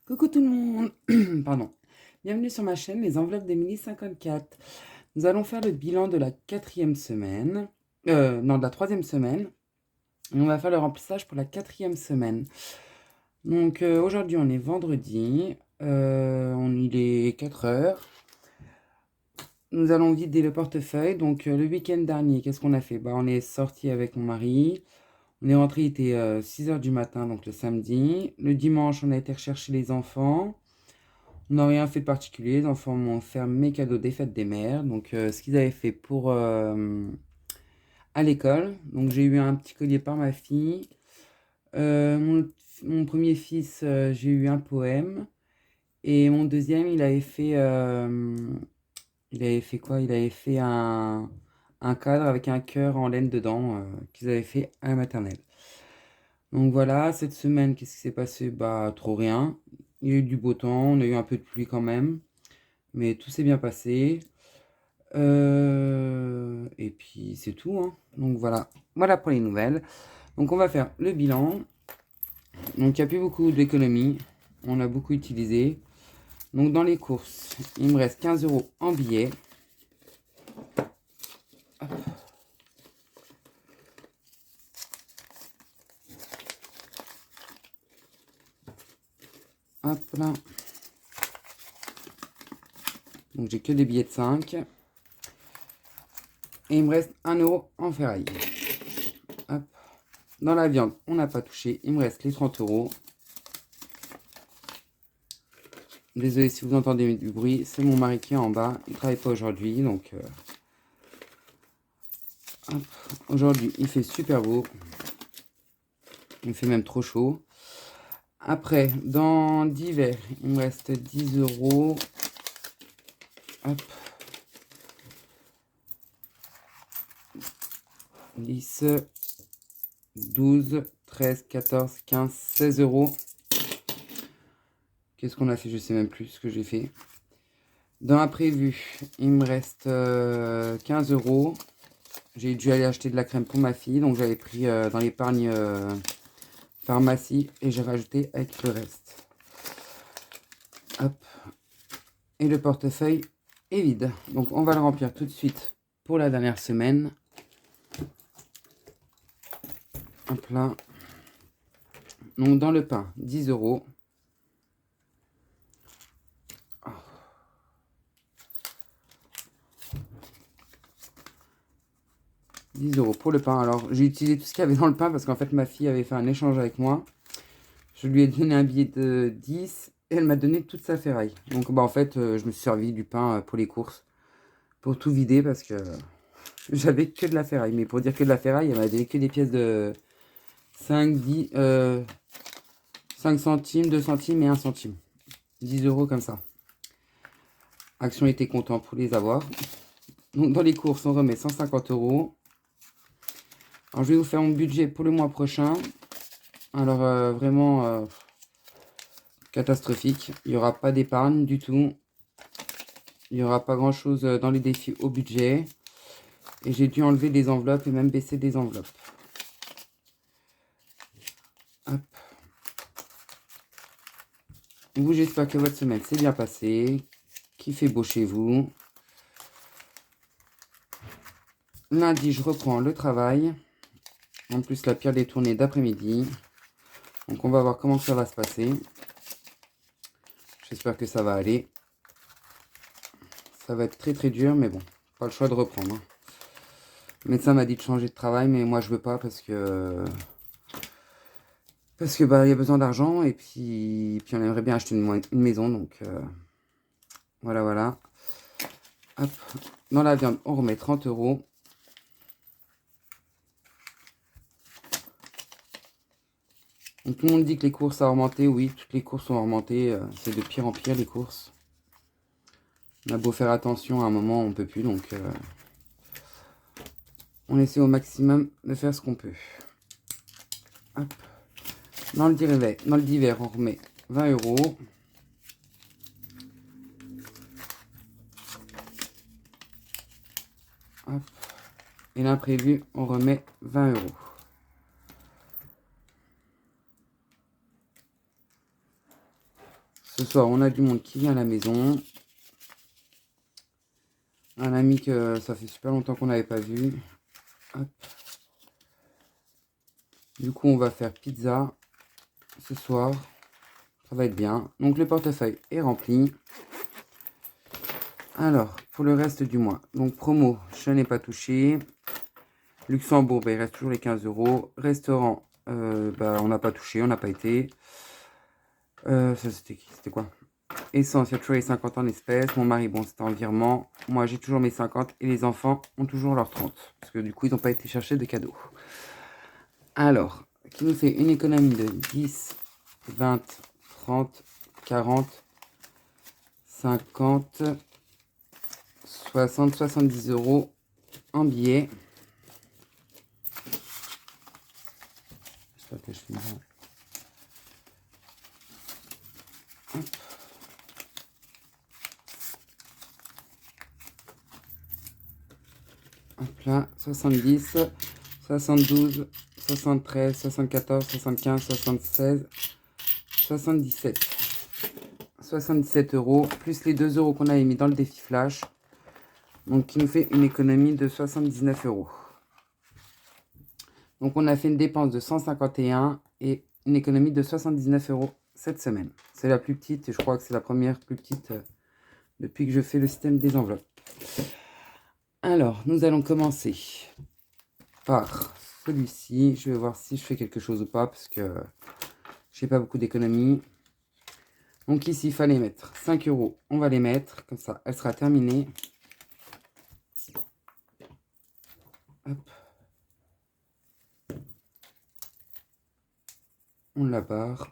Coucou tout le monde, pardon. Bienvenue sur ma chaîne Les Enveloppes d'Emily 54. Nous allons faire le bilan de la quatrième semaine, non de la troisième semaine, et on va faire le remplissage pour la quatrième semaine. Donc aujourd'hui on est vendredi, il est 4 heures. Nous allons vider le portefeuille. Donc le week-end dernier, qu'est-ce qu'on a fait? On est sorti avec mon mari. On est rentré, il était 6 heures du matin, donc le samedi. Le dimanche, on a été rechercher les enfants. On n'a rien fait de particulier. Les enfants m'ont offert mes cadeaux des fêtes des mères. Donc, ce qu'ils avaient fait pour à l'école. Donc, j'ai eu un petit collier par ma fille. Mon premier fils, j'ai eu un poème. Et mon deuxième, il avait fait quoi? Il avait fait un cadre avec un cœur en laine dedans qu'ils avaient fait à la maternelle. Donc voilà, cette semaine, qu'est-ce qui s'est passé? Trop rien. Il y a eu du beau temps, on a eu un peu de pluie quand même. Mais tout s'est bien passé. Et puis c'est tout, hein. Donc voilà. Voilà pour les nouvelles. Donc on va faire le bilan. Donc il n'y a plus beaucoup d'économies. On a beaucoup utilisé. Donc dans les courses, il me reste 15 € en billets. Hop. Hop là. Donc j'ai que des billets de 5. Et il me reste 1 € en ferraille. Hop. Dans la viande, on n'a pas touché. Il me reste les 30 €. Désolé si vous entendez du bruit, c'est mon mari qui est en bas. Il ne travaille pas aujourd'hui, donc aujourd'hui il fait super beau. Il fait même trop chaud. Après, dans divers, il me reste 10 €. Hop. 10, 12, 13, 14, 15, 16 €. Qu'est-ce qu'on a fait? Je sais même plus ce que j'ai fait. Dans imprévu, il me reste 15 €. J'ai dû aller acheter de la crème pour ma fille, donc j'avais pris dans l'épargne pharmacie et j'ai rajouté avec le reste. Hop. Et le portefeuille est vide. Donc on va le remplir tout de suite pour la dernière semaine. Hop là. Donc dans le pain, 10 €. 10 € pour le pain. Alors, j'ai utilisé tout ce qu'il y avait dans le pain parce qu'en fait, ma fille avait fait un échange avec moi. Je lui ai donné un billet de 10 et elle m'a donné toute sa ferraille. Donc, en fait, je me suis servi du pain pour les courses. Pour tout vider parce que j'avais que de la ferraille. Mais pour dire que de la ferraille, elle m'a donné que des pièces de 5, 10, 5 centimes, 2 centimes et 1 centime. 10 € comme ça. Action était content pour les avoir. Donc, dans les courses, on remet 150 €. Alors, je vais vous faire mon budget pour le mois prochain. Alors, vraiment catastrophique. Il n'y aura pas d'épargne du tout. Il n'y aura pas grand-chose dans les défis au budget. Et j'ai dû enlever des enveloppes et même baisser des enveloppes. Hop. Vous, j'espère que votre semaine s'est bien passée. Qu'il fait beau chez vous. Lundi, je reprends le travail. En plus, la pire des tournées d'après-midi. Donc, on va voir comment ça va se passer. J'espère que ça va aller. Ça va être très très dur, mais bon, pas le choix de reprendre. Le médecin m'a dit de changer de travail, mais moi je veux pas parce que il y a besoin d'argent et puis on aimerait bien acheter une maison, donc voilà. Hop. Dans la viande, on remet 30 €. Donc tout le monde dit que les courses ont augmenté. Oui, toutes les courses ont augmenté. C'est de pire en pire les courses. On a beau faire attention, à un moment on peut plus, donc on essaie au maximum de faire ce qu'on peut. Hop. Dans le divers, on remet 20 €. Hop. Et l'imprévu, on remet 20 €. Ce soir, on a du monde qui vient à la maison. Un ami que ça fait super longtemps qu'on n'avait pas vu. Hop. Du coup, on va faire pizza ce soir. Ça va être bien. Donc, le portefeuille est rempli. Alors, pour le reste du mois. Donc, promo, je n'ai pas touché. Luxembourg, bah, il reste toujours les 15 €. Restaurant, on n'a pas touché, on n'a pas été. Ça, c'était quoi? Essence, il y a toujours les 50 en espèces. Mon mari, bon, c'était en virement. Moi, j'ai toujours mes 50 et les enfants ont toujours leurs 30. Parce que du coup, ils n'ont pas été chercher de cadeaux. Alors, qui nous fait une économie de 10, 20, 30, 40, 50, 60, 70 € en billets. J'espère que je finis. Hop là, 70, 72, 73, 74, 75, 76, 77. 77 €, plus les 2 € qu'on avait mis dans le défi flash. Donc, qui nous fait une économie de 79 €. Donc, on a fait une dépense de 151 et une économie de 79 € cette semaine. C'est la plus petite et je crois que c'est la première plus petite depuis que je fais le système des enveloppes. Alors, nous allons commencer par celui-ci. Je vais voir si je fais quelque chose ou pas parce que j'ai pas beaucoup d'économies. Donc ici, il fallait mettre 5 €. On va les mettre. Comme ça, elle sera terminée. Hop. On la barre.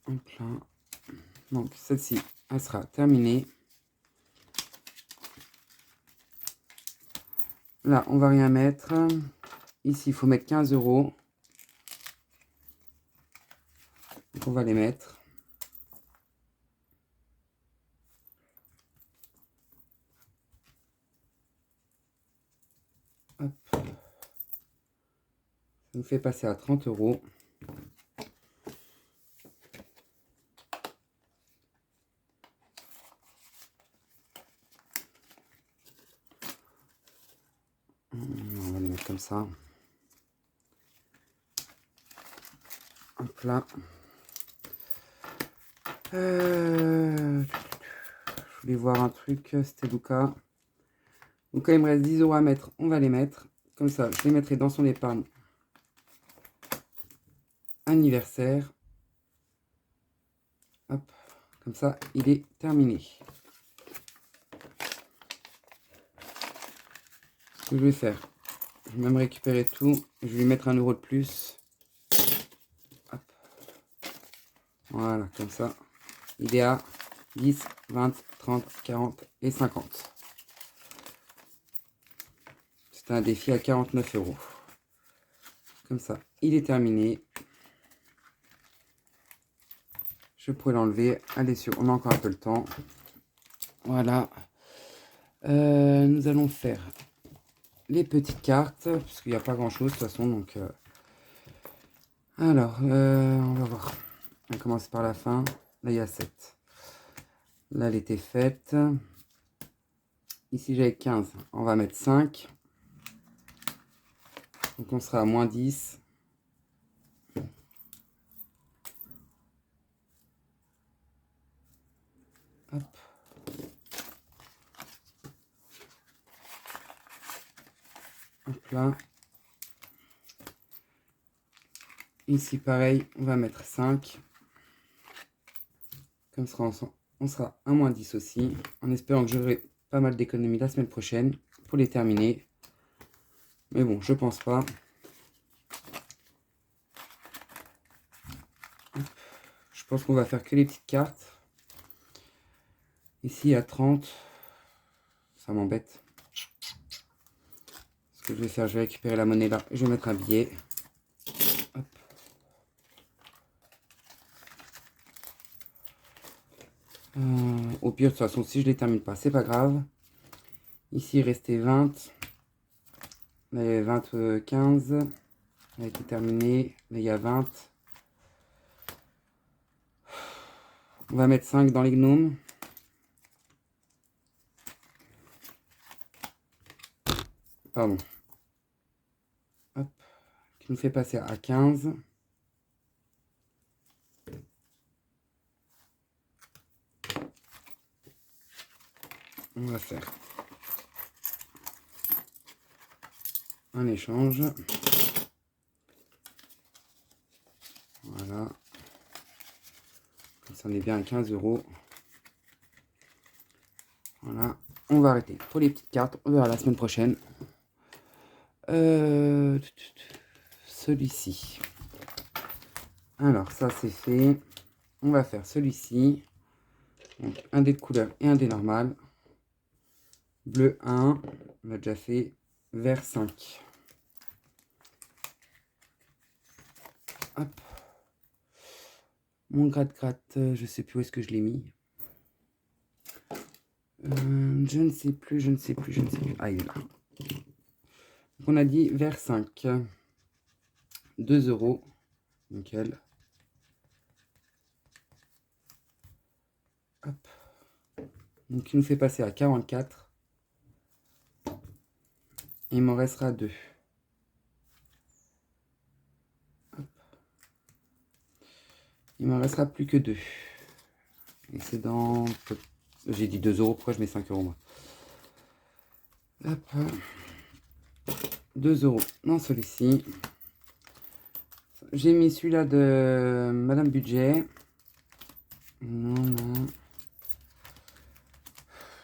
Hop là. Donc, celle-ci, elle sera terminée. Là, on va rien mettre. Ici, il faut mettre 15 €. Donc, on va les mettre. Hop. Ça nous fait passer à 30 €. On va les mettre comme ça. Hop là. Je voulais voir un truc, c'était Luca. Donc quand il me reste 10 € à mettre, on va les mettre. Comme ça, je les mettrai dans son épargne anniversaire. Hop, comme ça, il est terminé. Ce que je vais faire, je vais même récupérer tout. Je vais lui mettre 1 € de plus. Hop. Voilà, comme ça. Il est à 10, 20, 30, 40 et 50. C'est un défi à 49 €. Comme ça, il est terminé. Je pourrais l'enlever. Allez, on a encore un peu le temps. Voilà. Nous allons faire les petites cartes, parce qu'il n'y a pas grand chose de toute façon. Donc, alors, on va voir. On va commencer par la fin. Là, il y a 7. Là, elle était faite. Ici, j'avais 15. On va mettre 5. Donc, on sera à moins 10. Hop. Hop là. Ici, pareil, on va mettre 5. Comme ça, on sera à moins 10 aussi. En espérant que j'aurai pas mal d'économies la semaine prochaine pour les terminer. Mais bon, je pense pas. Je pense qu'on va faire que les petites cartes. Ici, à 30. Ça m'embête. Ce que je vais faire, je vais récupérer la monnaie là. Je vais mettre un billet. Hop. Au pire, de toute façon, si je les termine pas, c'est pas grave. Ici, il restait 20. Là, il y avait 25. Elle a été terminée. Là, il y a 20. On va mettre 5 dans les gnomes. Pardon. Hop. Qui nous fait passer à 15. On va faire un échange. Voilà. Comme ça, on est bien à 15 €. Voilà. On va arrêter pour les petites cartes. On verra la semaine prochaine. Celui-ci. Alors, ça, c'est fait. On va faire celui-ci. Donc, un dé de couleur et un dé normal. Bleu 1. On l'a déjà fait. Vert 5. Hop. Mon gratte-gratte, je sais plus où est-ce que je l'ai mis. Je ne sais plus. Ah, il est là. Donc, on a dit vert 5. 2 €. Nickel. Hop. Donc, il nous fait passer à 44. Il m'en restera 2. Il m'en restera plus que 2. Et c'est dans... J'ai dit 2 €. Pourquoi je mets 5 € moi? Hop. 2 € dans celui-ci. J'ai mis celui-là de Madame Budget. Non.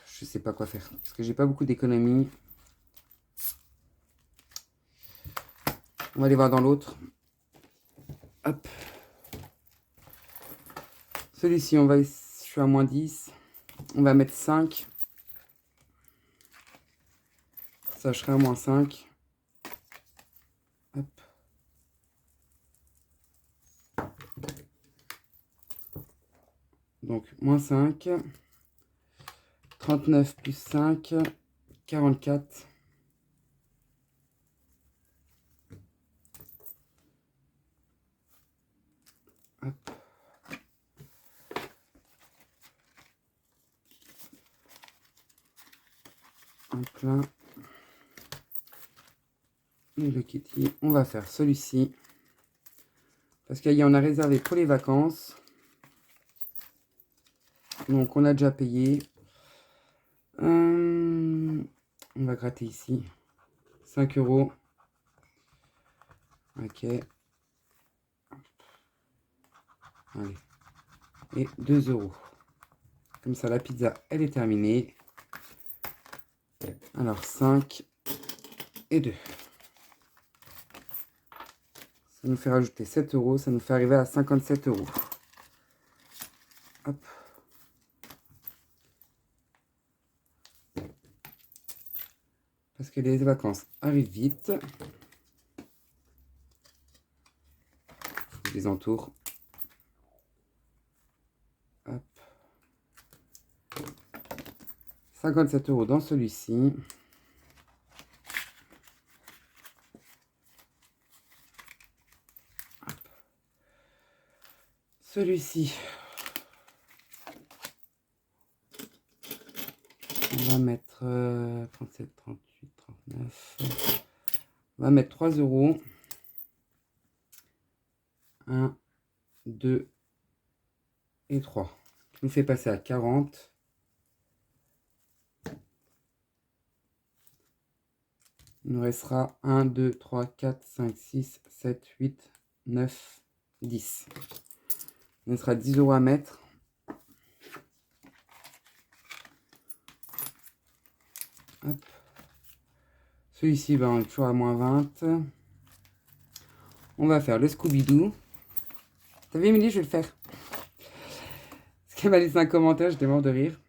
Je sais pas quoi faire. Parce que j'ai pas beaucoup d'économies. On va aller voir dans l'autre. Hop. Celui-ci, je suis à moins 10. On va mettre 5. Ça, je serai à moins 5. Hop. Donc, moins 5. 39 plus 5. 44. Hop. Un plein. Et le kitty, on va faire celui-ci. Parce qu'il y en a réservé pour les vacances. Donc, on a déjà payé. On va gratter ici. 5 €. Ok. Allez. Et 2 €. Comme ça, la pizza, elle est terminée. Alors, 5 et 2. Ça nous fait rajouter 7 €. Ça nous fait arriver à 57 €. Hop. Parce que les vacances arrivent vite. Je les entoure. Hop. 57 € dans celui-ci. Celui-ci, on va mettre 37, 38, 39. On va mettre 3 €. 1, 2 et 3. Qui nous fait passer à 40. Il nous restera 1, 2, 3, 4, 5, 6, 7, 8, 9, 10. Il nous restera 10 € à mettre. Hop. Celui-ci, ben, on est toujours à moins 20. On va faire le Scooby-Doo. T'as vu, Émilie, je vais le faire. Parce qu'elle m'a laissé un commentaire, j'étais mort de rire.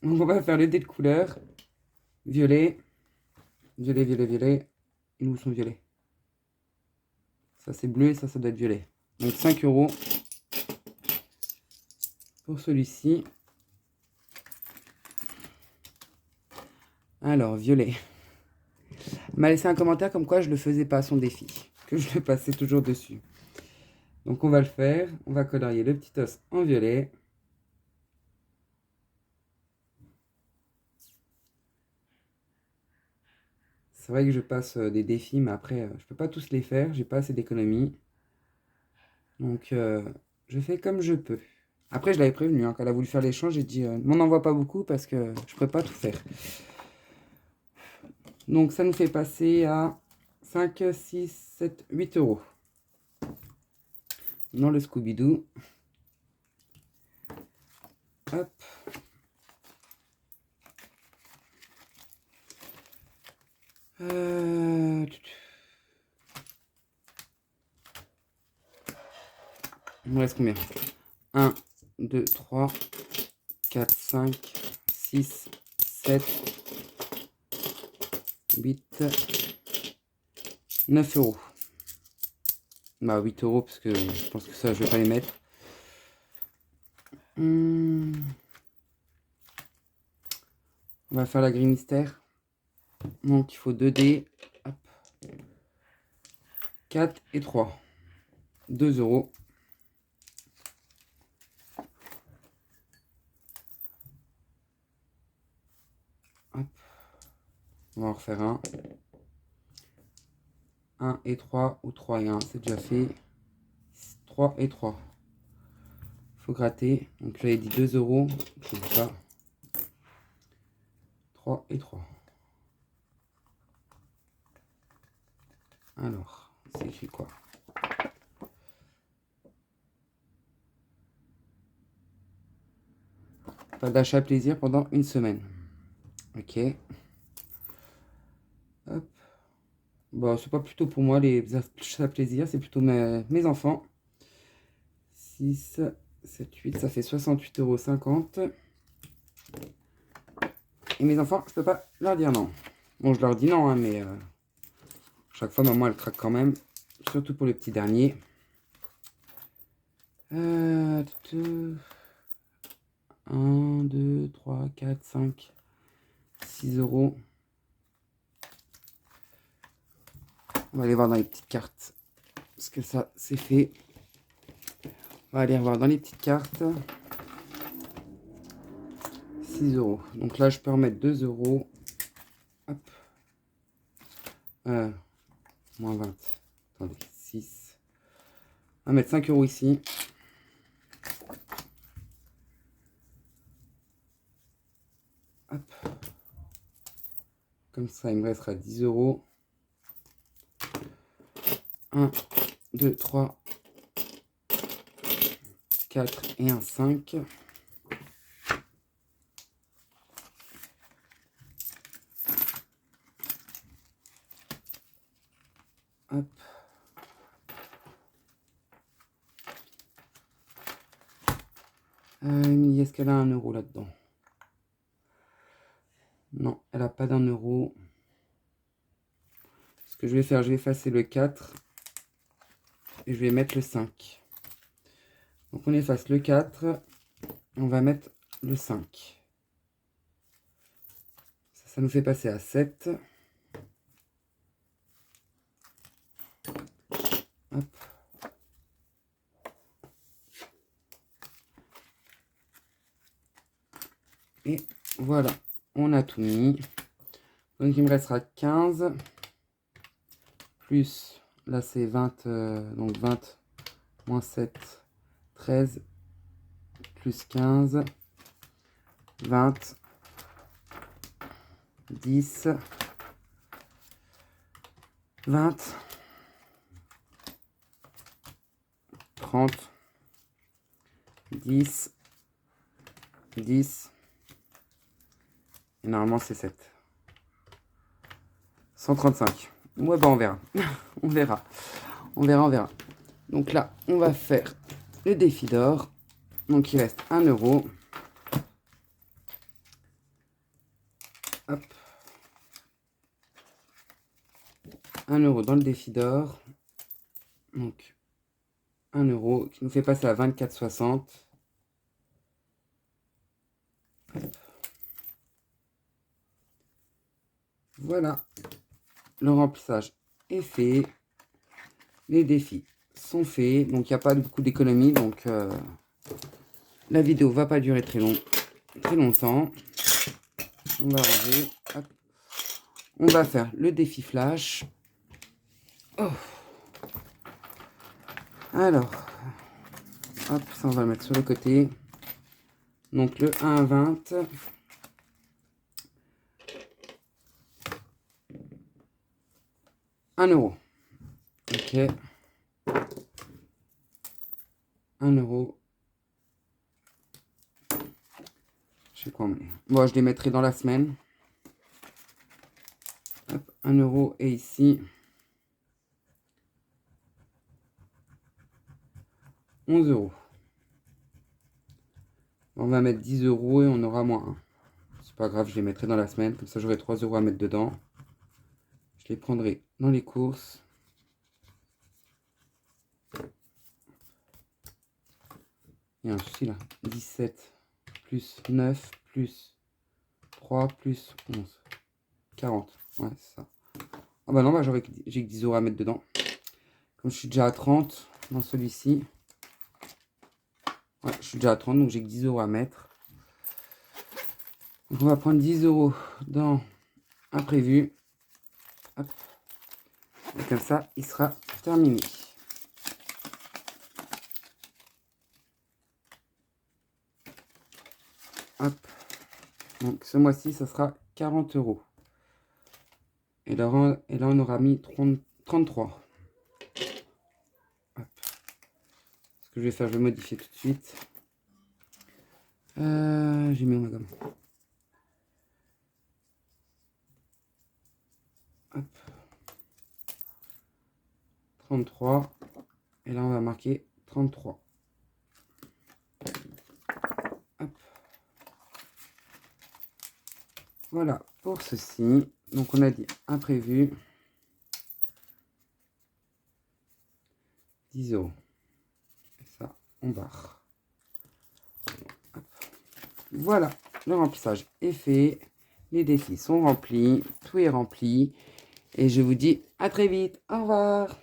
Donc, on va faire le dé de couleur. Violet. Violet, violet, violet. Et où sont violets? Ça, c'est bleu et ça doit être violet. Donc, 5 € pour celui-ci. Alors, violet. m'a laissé un commentaire comme quoi je le faisais pas son défi, que je le passais toujours dessus. Donc on va le faire, on va colorier le petit os en violet. C'est vrai que je passe des défis, mais après, je peux pas tous les faire, j'ai pas assez d'économie. Donc, je fais comme je peux. Après, je l'avais prévenu, hein, quand elle a voulu faire l'échange, j'ai dit, m'en envoie pas beaucoup parce que je peux pas tout faire. Donc, ça nous fait passer à 5, 6, 7, 8 euros. Dans le Scooby-Doo. Hop. Il me reste combien? 1, 2, 3, 4, 5, 6, 7, 8, 9 euros. Bah 8 euros parce que je pense que ça je vais pas les mettre. On va faire la grille mystère. Donc il faut 2 dés. Hop. 4 et 3. 2 euros. Hop. On va en refaire un. 1 et 3 ou 3 et 1, c'est déjà fait. 3 et 3. Faut gratter. Donc j'avais dit 2 euros. Je ne sais pas. 3 et 3. Alors, c'est écrit quoi? Pas d'achat plaisir pendant une semaine. Ok. Hop. Bon, c'est pas plutôt pour moi les achats plaisir, c'est plutôt mes enfants. 6, 7, 8, ça fait 68,50 €. Et mes enfants, je peux pas leur dire non. Bon, je leur dis non, hein, mais chaque fois, maman, elle craque quand même. Surtout pour les petits derniers. 1, 2, 3, 4, 5, 6 euros. On va aller voir dans les petites cartes. Parce que ça, c'est fait. On va aller voir dans les petites cartes. 6 euros. Donc là, je peux remettre 2 euros. Hop. Moins 20. Attendez, 6. On va mettre 5 euros ici. Hop. Comme ça, il me restera 10 euros. 1, 2, 3, 4 et un 5. Hop. Est-ce qu'elle a 1 euro là-dedans? Non, elle n'a pas d'1 euro. Ce que je vais faire, je vais effacer le 4 et je vais mettre le 5. Donc on efface le 4, on va mettre le 5. Ça nous fait passer à 7. Hop. Et voilà, on a tout mis. Donc il me restera 15. Plus, là c'est 20, donc 20 moins 7, 13, plus 15, 20, 10, 20, 30, 10, 10, et normalement c'est 7. 135. Ouais, bah on verra. On verra. On verra. Donc là, on va faire le défi d'or. Donc il reste 1 euro. Hop. 1 euro dans le défi d'or. Donc 1 euro qui nous fait passer à 24,60. Voilà. le remplissage est fait. Les défis sont faits. Donc, il n'y a pas beaucoup d'économie. Donc, la vidéo va pas durer très longtemps. On va ranger. Hop. On va faire le défi flash. Oh. Alors, hop, ça on va le mettre sur le côté. Donc le 1 à 20. €1. Ok. 1 €. Je sais quoi. Bon, je les mettrai dans la semaine. Hop, 1 € et ici 11 €. On va mettre 10 € et on aura moins 1. C'est pas grave, je les mettrai dans la semaine. Comme ça, j'aurai 3 € à mettre dedans. Je les prendrai dans les courses. Il y a un souci là. 17 plus 9 plus 3 plus 11. 40. Ouais, c'est ça. Ah bah non, bah j'ai que 10 € à mettre dedans. Comme je suis déjà à 30 dans celui-ci. Ouais, je suis déjà à 30, donc j'ai que 10 € à mettre. Donc on va prendre 10 € dans imprévu. Hop. Et comme ça, il sera terminé. Hop. Donc ce mois-ci, ça sera 40 €. Et là, on aura mis 33. Hop. Ce que je vais faire, je vais modifier tout de suite. J'ai mis ma gomme. Hop. 33. Et là, on va marquer 33. Hop. Voilà pour ceci. Donc, on a dit imprévu. 10 €. Et ça, on barre. Hop. Voilà, le remplissage est fait. Les défis sont remplis. Tout est rempli. Et je vous dis à très vite. Au revoir.